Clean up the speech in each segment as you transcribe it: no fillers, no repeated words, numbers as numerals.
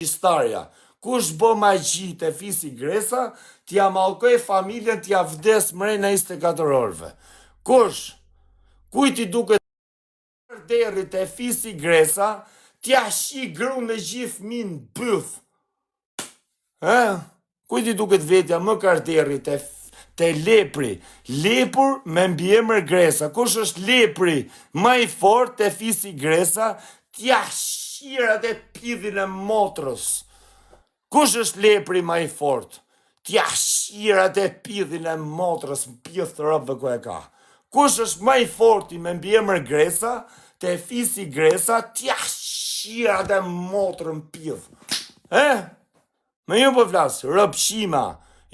Historia. Kush bo magji të fisi Gresa, t'ja mallkoj familjen, t'ja vdes mrena 24 orëve. Kush? Kujti duket deri të fisi Gresa, t'ja shi gru në gjithë min bëth. Kujti duket vetja më karderi të lepri. Lepur me mbiemër Gresa. Kush është lepri më i fort të fisi Gresa, t'ja shirat e pidhin e motrës. Kush është lepri më i fort? T'ja shirat e pidhin e motrës në pidh të rëbëve ku e ka. Kush është më i forti me mbiemër Gresa, të fisi Gresa, t'ja shirat e motrën pidh. Me ju po flasë, rëpshima,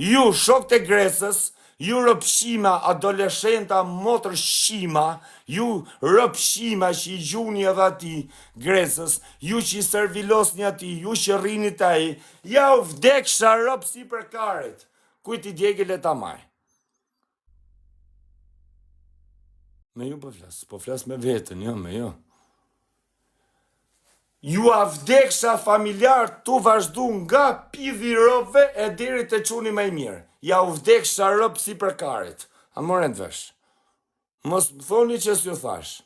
ju shok të Gresës, ju rëpshima, adoleshenta, motër shima, ju rëpshima që i gjuni edhe ati Gresës, ju që i servilosni ati, ju që rini taj, ja u vdeksha rëp si për karet, kujt i djegi le ta maj. Me ju po flasë me vetën, jo me ju. Ju a vdeksha familjar të vazhdu nga pidhi rëpve e diri të quni me i mirë. Ja u vdeksha rëp si për karit. A moren të vesh. Mos më thoni që s'ju thash.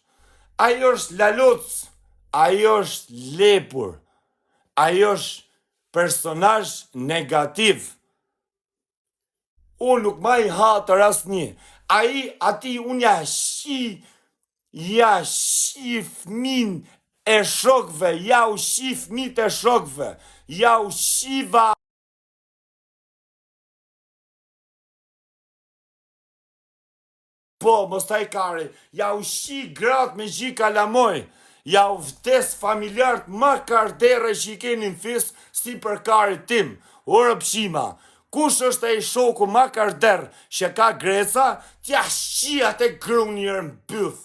Ajo është laluc, ajo është lepur, ajo është personazh negativ. Unë nuk ma i hatër asnjë. Ati unë ja shi fmin e shokve, ja u shi fmit e shokve, ja u shiva po, mos taj kari, ja u shi grat me gji kalamoj, ja u vdes familjart ma kardere që i keni në fis si për karit tim, o rëpshima. Kush është e shoku ma karder që ka Gresa, t'ja shia të grunjër në bëth,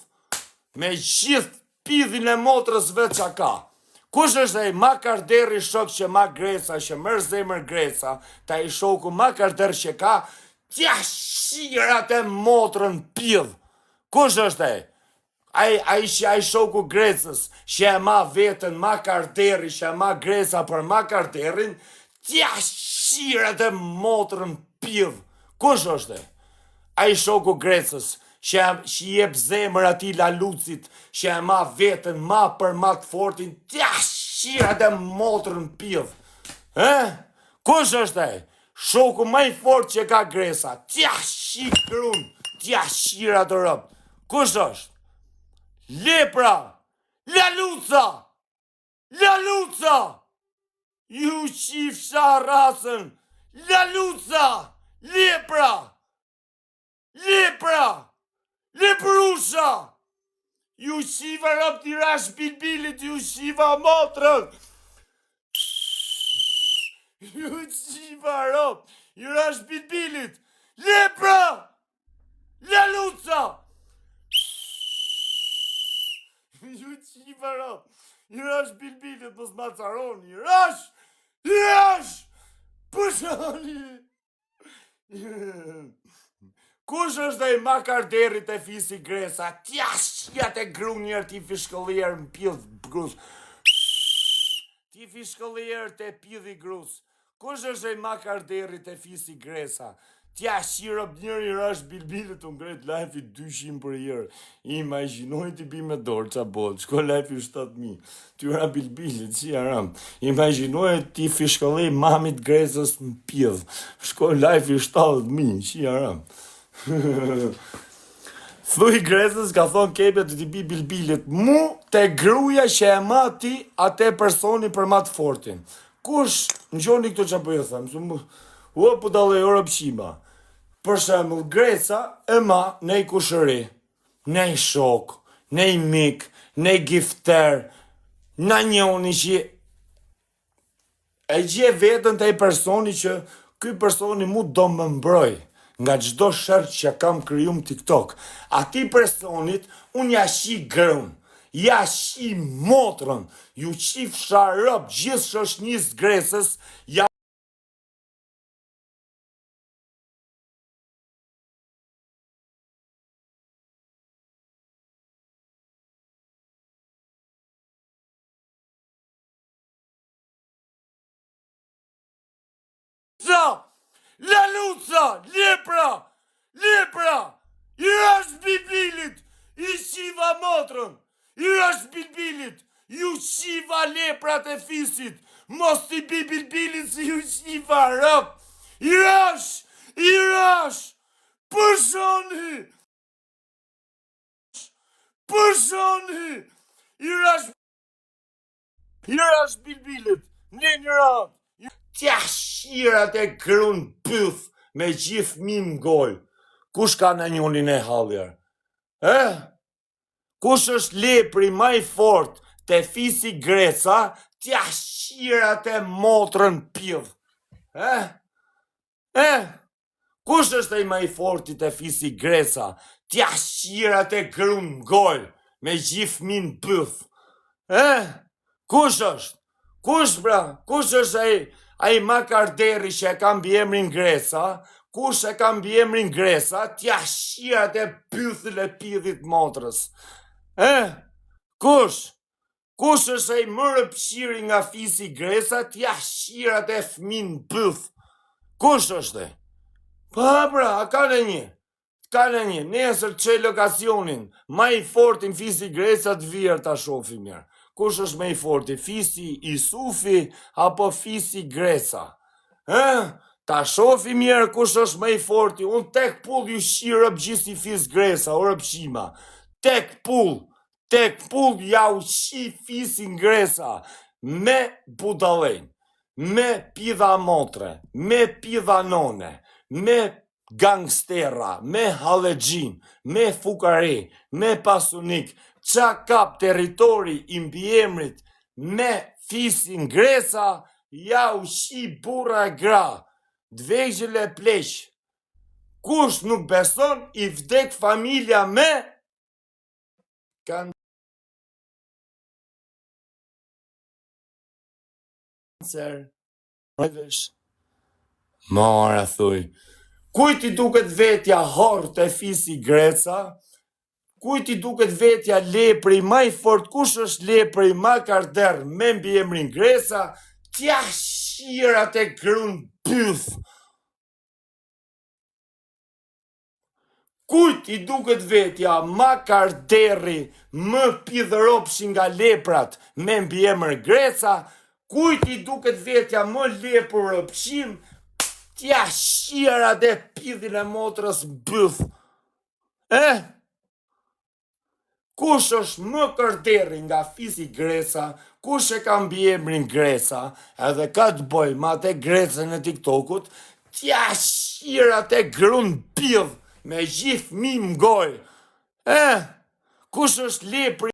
me gjithë pidhin e motrës vetë që ka. Kush është e ma karderi shok që ma Gresa, që mërë zemër Gresa, ta i shoku ma karder që ka, t'ja shirat e motrën pidh. Kush është e? A i shoku Gresës, që e ma vetën ma karderi, që e ma Gresa për ma karderin, t'ja shirat e motrën pidh. Kush është e? A i shoku Gresës, që i jep zemër ati lalucit, që e ma vetën ma për ma të fortin, t'ja shirat e motrën pidh. Kush është e? Shoku ma i fort që ka Gresa, t'ja shi krun, t'ja shirat të rëp. Kush është? Lepra! Laluca! Laluca! Ju qifsha rasën! Laluca! Lepra! Lepra! Leprusha! Ju qiva rëp t'i rash bilbilit, ju qiva motrën! Ju qiva rëp, ju rash bilbilit! Lepra! Laluca! Ju qiva rëp, ju rash bilbilit, mos ma caroni, rash! Rash! Pushoni! Kush është e ma karderit e fisi Gresa? T'ja shia të grunjër t'i fishkëllier në pidh grus. T'i fishkëllier të pidhi grus. Kush është e ma karderit e fisi Gresa? T'ja shirëp njëri rash bilbilit të ngret lajfi 200 për jërë. Imaginoj t'i bi me dorë qa botë, shko lajfi 7.000. Tyra bilbilit, si aram. Imaginoj t'i fishkëllej mamit Gresës në pidh. Shko lajfi 70.000, si aram. Thuj Gresës ka thonë kepja të t'i bi bilbilit. Mu të gruja që e ma ti atë personi për ma të fortin. Kush, në gjoni këto që për ju thëmë, u po dalë e orë pëshima. Për shembull, Gresa e ma nej kushëri, nej shok, nej mik, nej gifter, na njoni që e gje vetën të e personi që këj personi mu do më mbroj nga gjdo shërë që kam kryu në TikTok. Ati personit, unë ja shi grën, ja shi motrën, ju qif sharëp gjithë shoshnis Gresës, ja Laluca, lepra, i rash bilbilit, i shiva motrën, i rash bilbilit, ju shiva leprat e fisit, mos t'i bilbilit si ju shiva rëp, i rash, përshoni, i rash bilbilit, në një ratë, tja shirat e grun pyth me gjithë mim gol. Kush ka në njonin e haljar? Kush është lepri ma i fort të fisi Greca, tja shirat e motrën pyth? Kush është e ma i forti të fisi Greca, tja shirat e grun gol me gjithë mim pyth? Kush është? Kush është ai Makarderi që e kam bjemrin Greca? Kush e kam bjemrin Greca? Tja shirat e pythil e pidhit motrës. Kush është ai më rëpshiri nga fisi Greca? Tja shirat e fmin pyth. Kush është? Pa, a ka në një, nesër që lokacionin, ma i fortin fisi Greca të vjerë ta shofi mirë. Kush është me i forti, fisi Isufi apo fisi Greca? Ta shofi mirë kush është me i forti, unë tek pull ju shirë gjithi fis Greca, o rëpshima. Tek pull ja u shi fisin Greca, me budalen, me pidha motre, me pidha none, me gangstera, me halegjin, me fukari, me pasunik, qa kap teritori i mbiemrit me fisin Greca, ja u shi burra e gra, dvejgjil e pleq. Kush nuk beson, i vdek familja me kancer. Mara thuj, kujt i duket vetja horë të fisi Greca? Kujt i duket vetja lepri ma i fort? Kush është lepri Makarder me mbiemrin Greca? Tja shirat e grun pyth. Kujt i duket vetja Makarderi më pidhëropshi nga leprat me mbiemër Greca? Kujt i duket vetja më lepur rëpshim? Tja shirat e pidhin e motrës bëth. Kush është më kërderi nga fisi Greca? Kush e kam bjemrin Greca? Edhe ka të boj ma te Grecën e TikTokut, tja shirat e grun pidh me gjithë mim goj. Kush është lepri